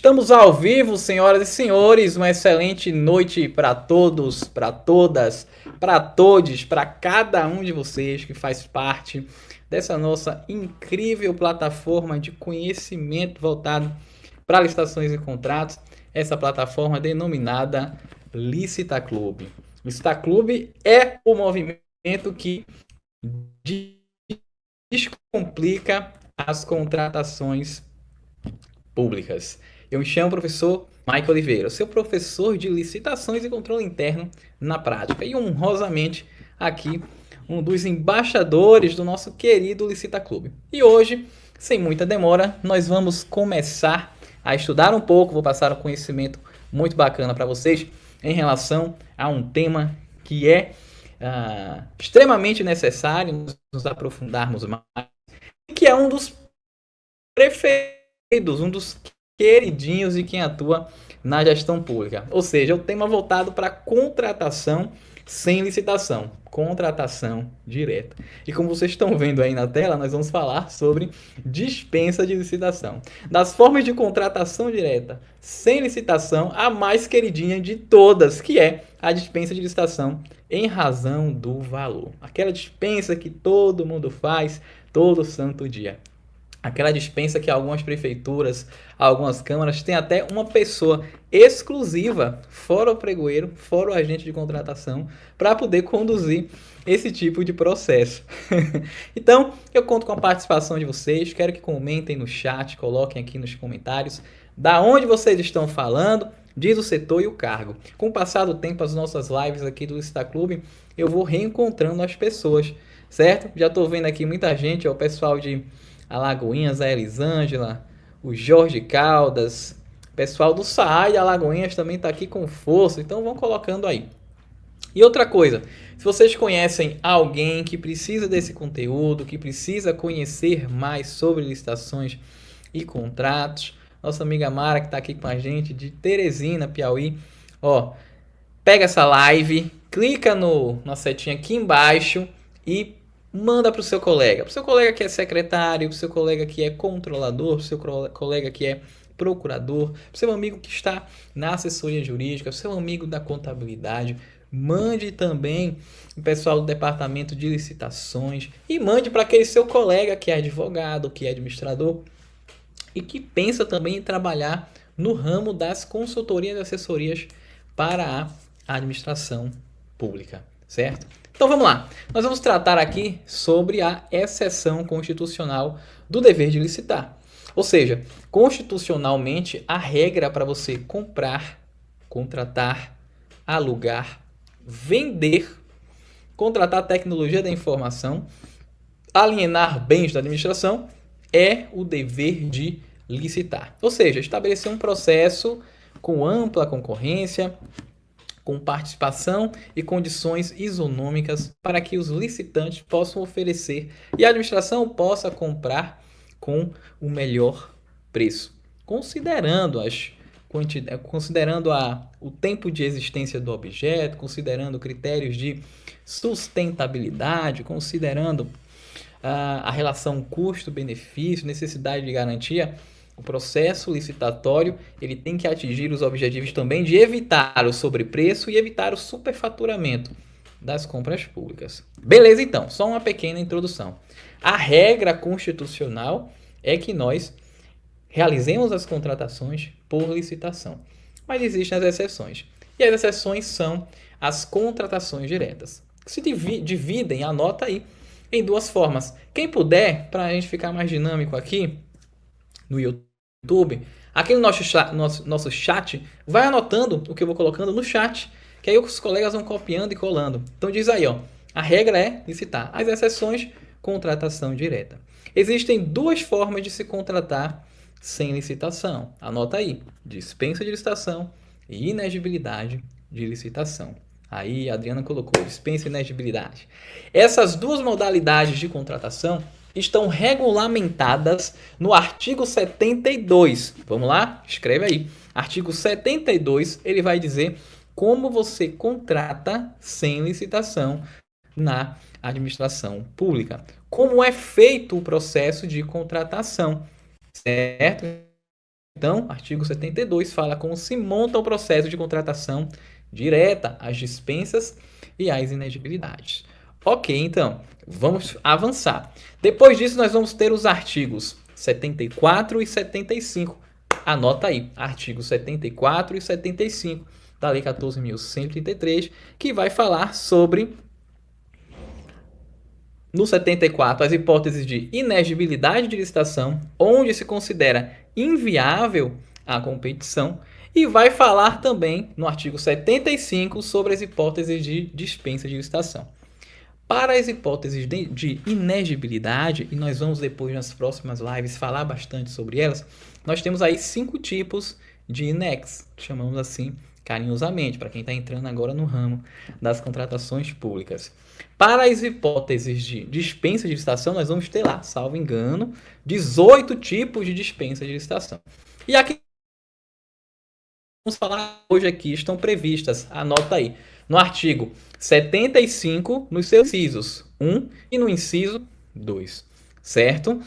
Estamos ao vivo, senhoras e senhores. Uma excelente noite para todos, para todas, para todos, para cada um de vocês que faz parte dessa nossa incrível plataforma de conhecimento voltado para licitações e contratos. Essa plataforma denominada Licita Clube. Licita Clube é o movimento que descomplica as contratações públicas. Eu me chamo professor Michael Oliveira, seu professor de licitações e controle interno na prática. E honrosamente aqui um dos embaixadores do nosso querido Licita Clube. E hoje, sem muita demora, nós vamos começar a estudar um pouco, vou passar um conhecimento muito bacana para vocês em relação a um tema que é extremamente necessário nos aprofundarmos mais, que é um dos preferidos, um dos queridinhos de quem atua na gestão pública. Ou seja, o tema voltado para contratação sem licitação, contratação direta. E como vocês estão vendo aí na tela, nós vamos falar sobre dispensa de licitação. Das formas de contratação direta sem licitação, a mais queridinha de todas, que é a dispensa de licitação em razão do valor. Aquela dispensa que todo mundo faz todo santo dia. Aquela dispensa que algumas prefeituras, algumas câmaras têm até uma pessoa exclusiva, fora o pregoeiro, fora o agente de contratação, para poder conduzir esse tipo de processo. Então, eu conto com a participação de vocês, quero que comentem no chat, coloquem aqui nos comentários da onde vocês estão falando, diz o setor e o cargo. Com o passar do tempo, as nossas lives aqui do Licita Clube, eu vou reencontrando as pessoas, certo? Já estou vendo aqui muita gente, o pessoal de Alagoinhas, a Elisângela, o Jorge Caldas, o pessoal do SAAI de Alagoinhas também está aqui com força, então vão colocando aí. E outra coisa, se vocês conhecem alguém que precisa desse conteúdo, que precisa conhecer mais sobre licitações e contratos, nossa amiga Mara que está aqui com a gente de Teresina, Piauí, ó, pega essa live, clica na setinha aqui embaixo e manda para o seu colega que é secretário, para o seu colega que é controlador, para o seu colega que é procurador, para o seu amigo que está na assessoria jurídica, para o seu amigo da contabilidade. Mande também o pessoal do departamento de licitações e mande para aquele seu colega que é advogado, que é administrador e que pensa também em trabalhar no ramo das consultorias e assessorias para a administração pública, certo? Então vamos lá, nós vamos tratar aqui sobre a exceção constitucional do dever de licitar. Ou seja, constitucionalmente a regra para você comprar, contratar, alugar, vender, contratar tecnologia da informação, alienar bens da administração é o dever de licitar. Ou seja, estabelecer um processo com ampla concorrência, com participação e condições isonômicas para que os licitantes possam oferecer e a administração possa comprar com o melhor preço, considerando o tempo de existência do objeto, considerando critérios de sustentabilidade, considerando a relação custo-benefício, necessidade de garantia. O processo licitatório ele tem que atingir os objetivos também de evitar o sobrepreço e evitar o superfaturamento das compras públicas. Beleza, então, só uma pequena introdução. A regra constitucional é que nós realizemos as contratações por licitação, mas existem as exceções. E as exceções são as contratações diretas, que se dividem, anota aí, em duas formas. Quem puder, para a gente ficar mais dinâmico aqui, no YouTube, aqui no nosso chat, vai anotando o que eu vou colocando no chat, que aí os colegas vão copiando e colando. Então diz aí, ó, a regra é licitar. As exceções, contratação direta. Existem duas formas de se contratar sem licitação. Anota aí, dispensa de licitação e inexigibilidade de licitação. Aí a Adriana colocou, dispensa e inexigibilidade. Essas duas modalidades de contratação estão regulamentadas no artigo 72. Vamos lá? Escreve aí. Artigo 72, ele vai dizer como você contrata sem licitação na administração pública. Como é feito o processo de contratação, certo? Então, artigo 72 fala como se monta o processo de contratação direta, as dispensas e as inexigibilidades. Ok, então, vamos avançar. Depois disso, nós vamos ter os artigos 74 e 75. Anota aí, artigos 74 e 75 da Lei 14.133, que vai falar sobre, no 74, as hipóteses de inexigibilidade de licitação, onde se considera inviável a competição, e vai falar também, no artigo 75, sobre as hipóteses de dispensa de licitação. Para as hipóteses de inexigibilidade, e nós vamos depois nas próximas lives falar bastante sobre elas, nós temos aí 5 tipos de INEX, chamamos assim carinhosamente, para quem está entrando agora no ramo das contratações públicas. Para as hipóteses de dispensa de licitação, nós vamos ter lá, salvo engano, 18 tipos de dispensa de licitação. E aqui vamos falar hoje aqui estão previstas, anota aí, no artigo 75, nos seus incisos 1 e no inciso 2, certo?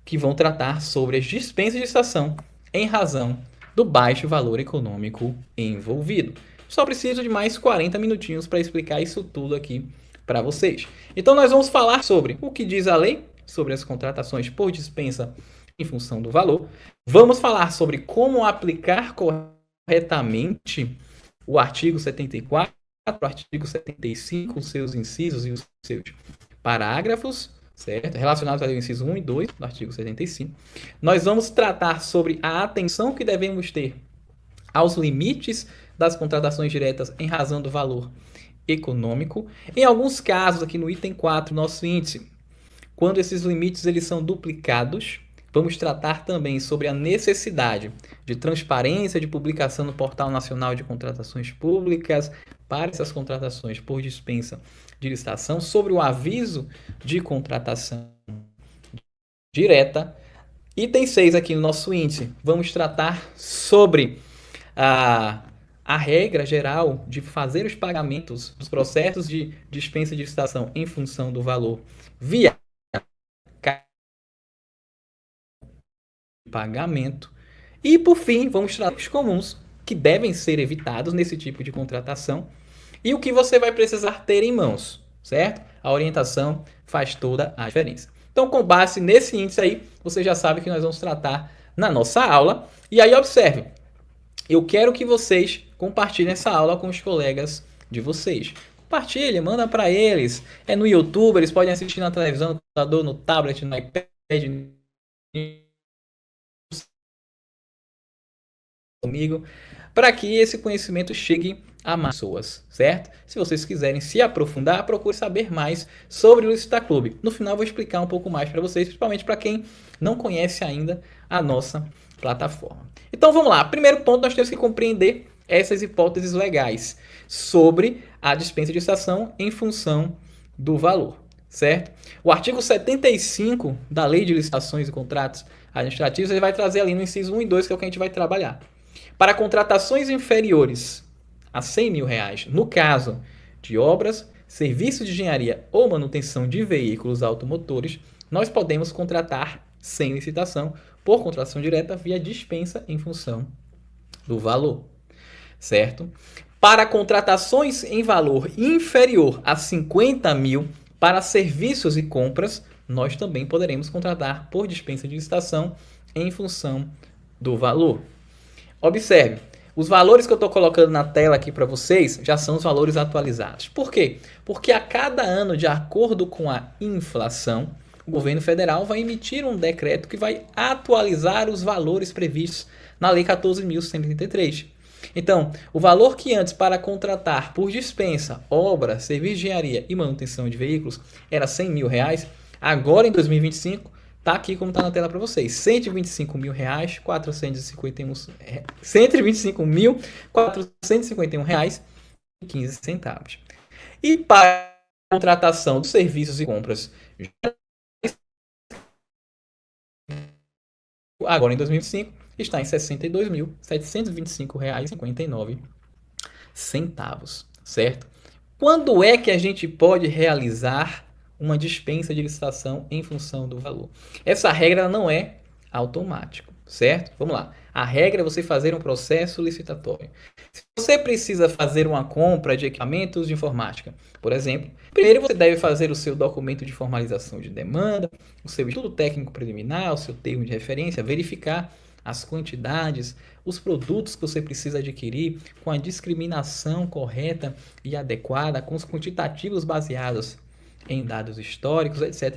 Que vão tratar sobre as dispensas de licitação em razão do baixo valor econômico envolvido. Só preciso de mais 40 minutinhos para explicar isso tudo aqui para vocês. Então nós vamos falar sobre o que diz a lei, sobre as contratações por dispensa em função do valor. Vamos falar sobre como aplicar corretamente o artigo 74, o artigo 75, os seus incisos e os seus parágrafos, certo? Relacionados ao inciso 1 e 2 do artigo 75. Nós vamos tratar sobre a atenção que devemos ter aos limites das contratações diretas em razão do valor econômico. Em alguns casos, aqui no item 4, nosso índice, quando esses limites eles são duplicados, vamos tratar também sobre a necessidade de transparência de publicação no Portal Nacional de Contratações Públicas para essas contratações por dispensa de licitação, sobre o aviso de contratação direta. Item 6 aqui no nosso índice, vamos tratar sobre a regra geral de fazer os pagamentos dos processos de dispensa de licitação em função do valor via pagamento. E, por fim, vamos tratar os comuns que devem ser evitados nesse tipo de contratação e o que você vai precisar ter em mãos, certo? A orientação faz toda a diferença. Então, com base nesse índice aí, você já sabe que nós vamos tratar na nossa aula. E aí, observe, eu quero que vocês compartilhem essa aula com os colegas de vocês. Compartilhe, manda para eles. É no YouTube, eles podem assistir na televisão, no computador, no tablet, no iPad, comigo, para que esse conhecimento chegue a mais pessoas, certo? Se vocês quiserem se aprofundar, procure saber mais sobre o Licita Clube. No final eu vou explicar um pouco mais para vocês, principalmente para quem não conhece ainda a nossa plataforma. Então vamos lá. Primeiro ponto, nós temos que compreender essas hipóteses legais sobre a dispensa de licitação em função do valor, certo? O artigo 75 da Lei de Licitações e Contratos Administrativos, ele vai trazer ali no inciso 1 e 2, que é o que a gente vai trabalhar. Para contratações inferiores a R$100.000, no caso de obras, serviços de engenharia ou manutenção de veículos automotores, nós podemos contratar sem licitação por contratação direta via dispensa em função do valor, certo? Para contratações em valor inferior a R$50.000 para serviços e compras, nós também poderemos contratar por dispensa de licitação em função do valor. Observe, os valores que eu estou colocando na tela aqui para vocês já são os valores atualizados. Por quê? Porque a cada ano, de acordo com a inflação, o governo federal vai emitir um decreto que vai atualizar os valores previstos na Lei 14.133. Então, o valor que antes para contratar por dispensa, obra, serviço de engenharia e manutenção de veículos era R$100.000, agora em 2025 está aqui como está na tela para vocês, R$125.000, 125.451 reais e 15 centavos. E para a contratação dos serviços e compras, agora em 2025, está em R$62.725 reais e 59 centavos, certo? Quando é que a gente pode realizar uma dispensa de licitação em função do valor? Essa regra não é automática, certo? Vamos lá. A regra é você fazer um processo licitatório. Se você precisa fazer uma compra de equipamentos de informática, por exemplo, primeiro você deve fazer o seu documento de formalização de demanda, o seu estudo técnico preliminar, o seu termo de referência, verificar as quantidades, os produtos que você precisa adquirir com a discriminação correta e adequada, com os quantitativos baseados em dados históricos, etc.